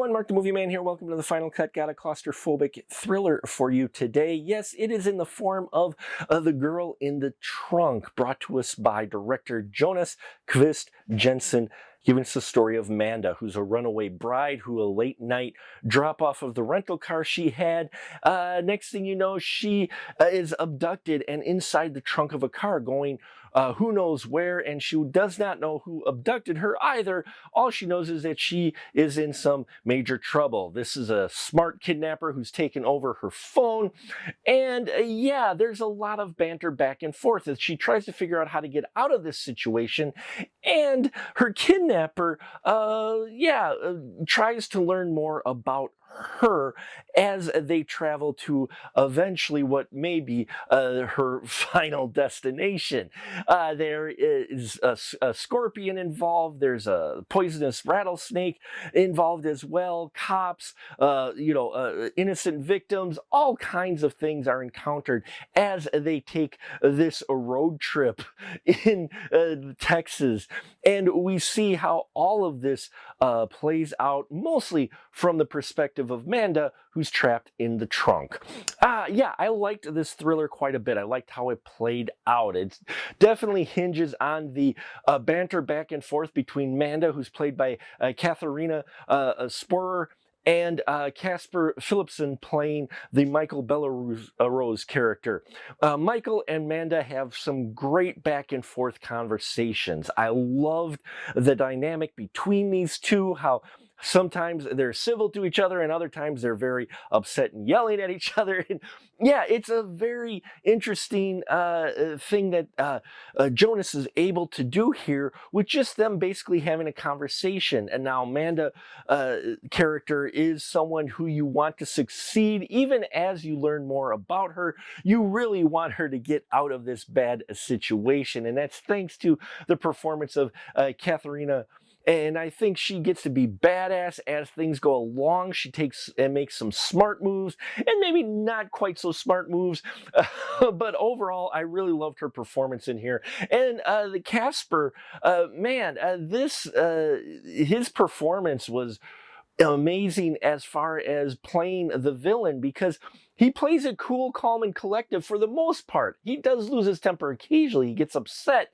everyone, Mark the Movie Man here. Welcome to the Final Cut. Got a claustrophobic thriller for you today. Yes, it is in the form of The Girl in the Trunk, brought to us by director Jonas Kvist Jensen, giving us the story of Manda, who's a runaway bride who a late night drop off of the rental car she had. Next thing you know, she is abducted and inside the trunk of a car going who knows where, and she does not know who abducted her either. All she knows is that she is in some major trouble. This is a smart kidnapper who's taken over her phone, and yeah, there's a lot of banter back and forth as she tries to figure out how to get out of this situation, and her kidnapper, tries to learn more about her as they travel to eventually what may be her final destination. There is a scorpion involved. There's a poisonous rattlesnake involved as well. Cops, innocent victims, all kinds of things are encountered as they take this road trip in Texas. And we see how all of this plays out mostly from the perspective of Manda, who's trapped in the trunk. I liked this thriller quite a bit. I liked how it played out. It definitely hinges on the banter back and forth between Manda, who's played by Katharina Sporer, and Casper Philipson playing the Michael Bellerose character. Michael and Manda have some great back and forth conversations. I loved the dynamic between these two, how sometimes they're civil to each other and other times they're very upset and yelling at each other. And yeah, it's a very interesting thing that Jonas is able to do here with just them basically having a conversation. And now Amanda character is someone who you want to succeed. Even as you learn more about her, you really want her to get out of this bad situation. And that's thanks to the performance of Katharina. And I think she gets to be badass as things go along. She takes and makes some smart moves and maybe not quite so smart moves. But overall, I really loved her performance in here. And the Casper, his performance was amazing as far as playing the villain, because he plays it cool, calm, and collective for the most part. He does lose his temper occasionally. He gets upset.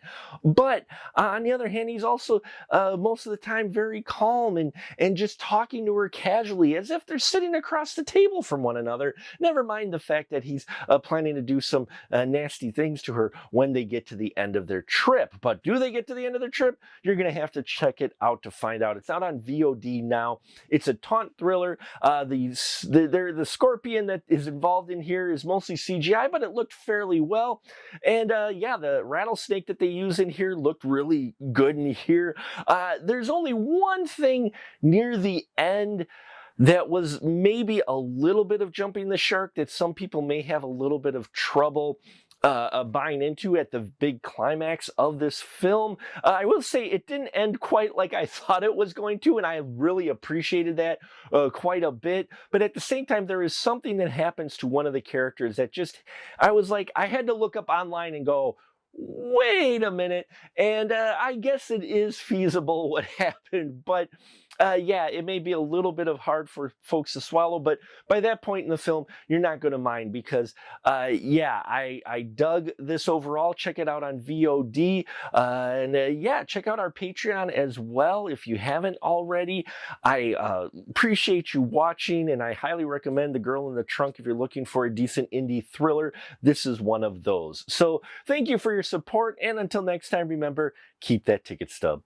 But on the other hand, he's also most of the time very calm and just talking to her casually as if they're sitting across the table from one another. Never mind the fact that he's planning to do some nasty things to her when they get to the end of their trip. But do they get to the end of their trip? You're going to have to check it out to find out. It's out on VOD now. It's a taunt thriller. The scorpion that is involved in here is mostly CGI, but it looked fairly well. And the rattlesnake that they use in here looked really good in here. There's only one thing near the end that was maybe a little bit of jumping the shark that some people may have a little bit of trouble buying into at the big climax of this film. I will say it didn't end quite like I thought it was going to, and I really appreciated that quite a bit. But at the same time, there is something that happens to one of the characters that I had to look up online and go, wait a minute. And I guess it is feasible what happened, but it may be a little bit of hard for folks to swallow, but by that point in the film, you're not going to mind because, I dug this overall. Check it out on VOD, check out our Patreon as well if you haven't already. I appreciate you watching, and I highly recommend The Girl in the Trunk if you're looking for a decent indie thriller. This is one of those. So thank you for your support, and until next time, remember, keep that ticket stub.